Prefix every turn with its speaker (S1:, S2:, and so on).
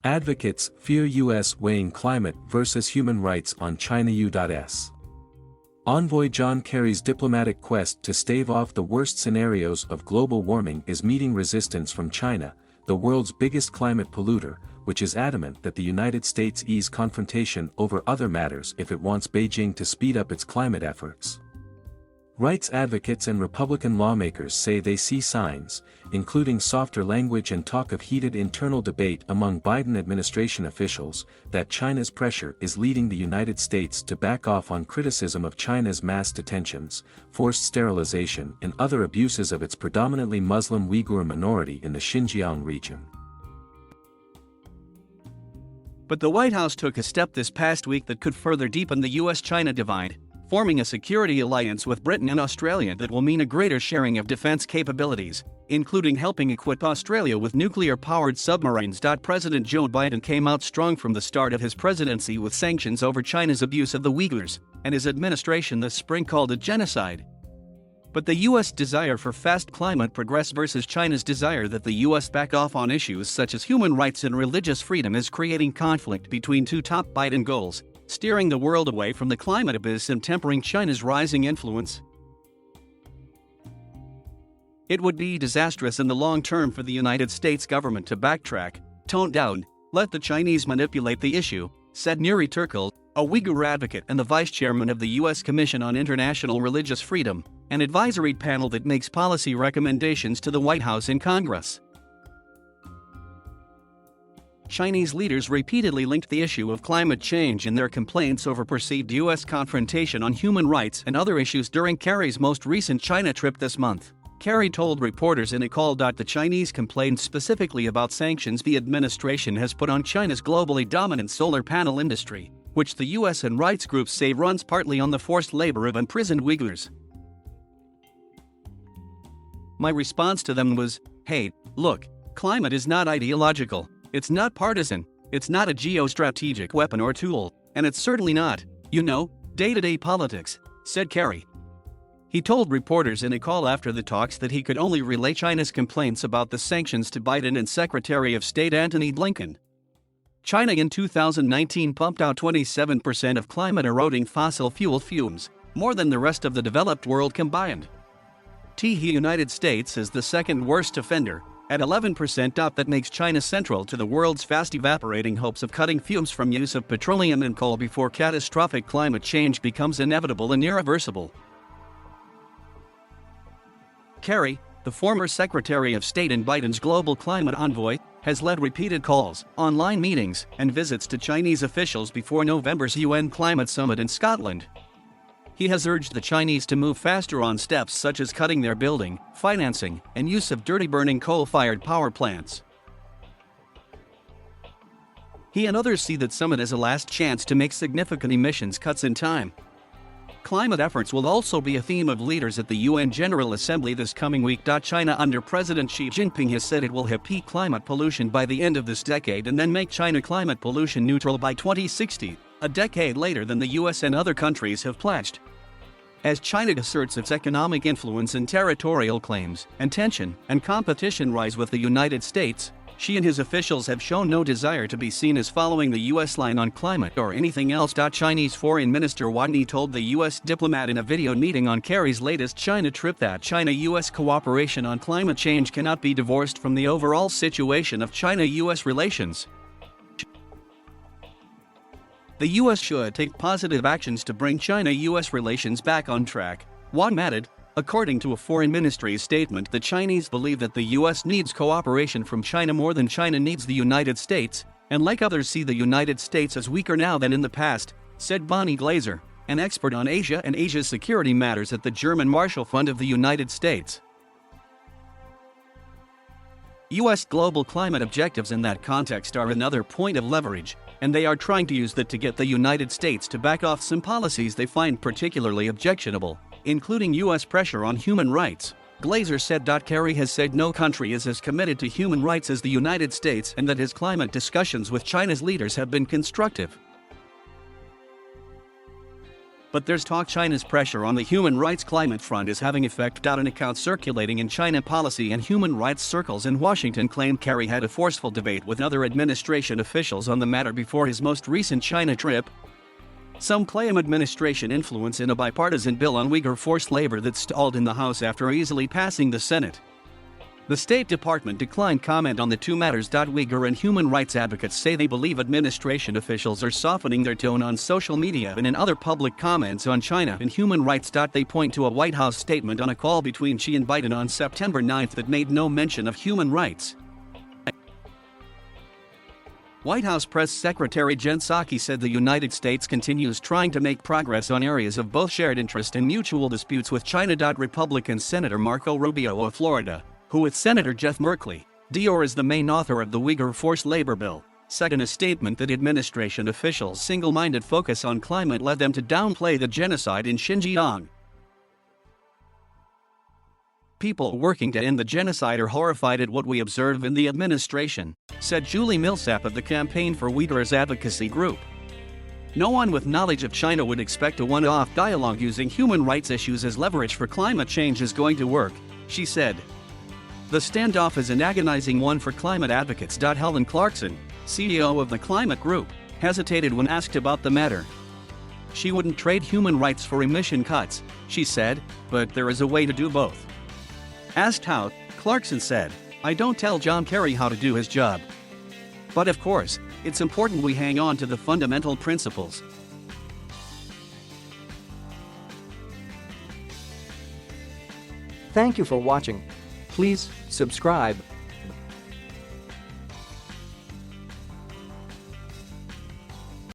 S1: Advocates fear U.S. weighing climate versus human rights on ChinaU.S. Envoy John Kerry's diplomatic quest to stave off the worst scenarios of global warming is meeting resistance from China, the world's biggest climate polluter, which is adamant that the United States ease confrontation over other matters if it wants Beijing to speed up its climate efforts. Rights advocates and Republican lawmakers say they see signs, including softer language and talk of heated internal debate among Biden administration officials, that China's pressure is leading the United States to back off on criticism of China's mass detentions, forced sterilization and other abuses of its predominantly Muslim Uyghur minority in the Xinjiang region.
S2: But the White House took a step this past week that could further deepen the U.S.-China divide, forming a security alliance with Britain and Australia that will mean a greater sharing of defense capabilities, including helping equip Australia with nuclear-powered submarines. President Joe Biden came out strong from the start of his presidency with sanctions over China's abuse of the Uyghurs, and his administration this spring called it genocide. But the U.S. desire for fast climate progress versus China's desire that the U.S. back off on issues such as human rights and religious freedom is creating conflict between two top Biden goals: steering the world away from the climate abyss and tempering China's rising influence. It would be disastrous in the long term for the United States government to backtrack, tone down, let the Chinese manipulate the issue, said Nuri Turkal, a Uyghur advocate and the vice chairman of the U.S. Commission on International Religious Freedom, an advisory panel that makes policy recommendations to the White House and Congress. Chinese leaders repeatedly linked the issue of climate change in their complaints over perceived U.S. confrontation on human rights and other issues during Kerry's most recent China trip this month. Kerry told reporters in a call. The Chinese complained specifically about sanctions the administration has put on China's globally dominant solar panel industry, which the U.S. and rights groups say runs partly on the forced labor of imprisoned Uyghurs. My response to them was, hey, look, climate is not ideological. It's not partisan, it's not a geostrategic weapon or tool, and it's certainly not, day-to-day politics, said Kerry. He told reporters in a call after the talks that he could only relay China's complaints about the sanctions to Biden and Secretary of State Antony Blinken. China in 2019 pumped out 27% of climate-eroding fossil fuel fumes, more than the rest of the developed world combined. The United States is the second worst offender, at 11%. That makes China central to the world's fast-evaporating hopes of cutting fumes from use of petroleum and coal before catastrophic climate change becomes inevitable and irreversible. Kerry, the former Secretary of State and Biden's global climate envoy, has led repeated calls, online meetings, and visits to Chinese officials before November's UN Climate Summit in Scotland. He has urged the Chinese to move faster on steps such as cutting their building, financing, and use of dirty-burning coal-fired power plants. He and others see that summit as a last chance to make significant emissions cuts in time. Climate efforts will also be a theme of leaders at the UN General Assembly this coming week. China under President Xi Jinping has said it will have peak climate pollution by the end of this decade and then make China climate pollution neutral by 2060, a decade later than the US and other countries have pledged. As China asserts its economic influence and territorial claims, and tension and competition rise with the United States, Xi and his officials have shown no desire to be seen as following the U.S. line on climate or anything else. Chinese Foreign Minister Wang Yi told the U.S. diplomat in a video meeting on Kerry's latest China trip that China-U.S. cooperation on climate change cannot be divorced from the overall situation of China-U.S. relations. The U.S. should take positive actions to bring China-U.S. relations back on track, Wang added. According to a foreign ministry statement, the Chinese believe that the U.S. needs cooperation from China more than China needs the United States, and like others see the United States as weaker now than in the past, said Bonnie Glaser, an expert on Asia and Asia's security matters at the German Marshall Fund of the United States. U.S. global climate objectives in that context are another point of leverage, and they are trying to use that to get the United States to back off some policies they find particularly objectionable, including U.S. pressure on human rights. Glaser said. Kerry has said no country is as committed to human rights as the United States and that his climate discussions with China's leaders have been constructive. But there's talk China's pressure on the human rights climate front is having effect. An account circulating in China policy and human rights circles in Washington claimed Kerry had a forceful debate with other administration officials on the matter before his most recent China trip. Some claim administration influence in a bipartisan bill on Uyghur forced labor that stalled in the House after easily passing the Senate. The State Department declined comment on the two matters. Uyghur and human rights advocates say they believe administration officials are softening their tone on social media and in other public comments on China and human rights. They point to a White House statement on a call between Xi and Biden on September 9 that made no mention of human rights. White House Press Secretary Jen Psaki said the United States continues trying to make progress on areas of both shared interest and mutual disputes with China. Republican Senator Marco Rubio of Florida, who with Senator Jeff Merkley, Dior is the main author of the Uyghur forced labor bill, said in a statement that administration officials' single-minded focus on climate led them to downplay the genocide in Xinjiang. People working to end the genocide are horrified at what we observe in the administration, said Julie Millsap of the Campaign for Uyghurs advocacy group. No one with knowledge of China would expect a one-off dialogue using human rights issues as leverage for climate change is going to work, she said. The standoff is an agonizing one for climate advocates. Helen Clarkson, CEO of the Climate Group, hesitated when asked about the matter. She wouldn't trade human rights for emission cuts, she said, but there is a way to do both. Asked how, Clarkson said, "I don't tell John Kerry how to do his job. But of course, it's important we hang on to the fundamental principles."
S3: Thank you for watching. Please subscribe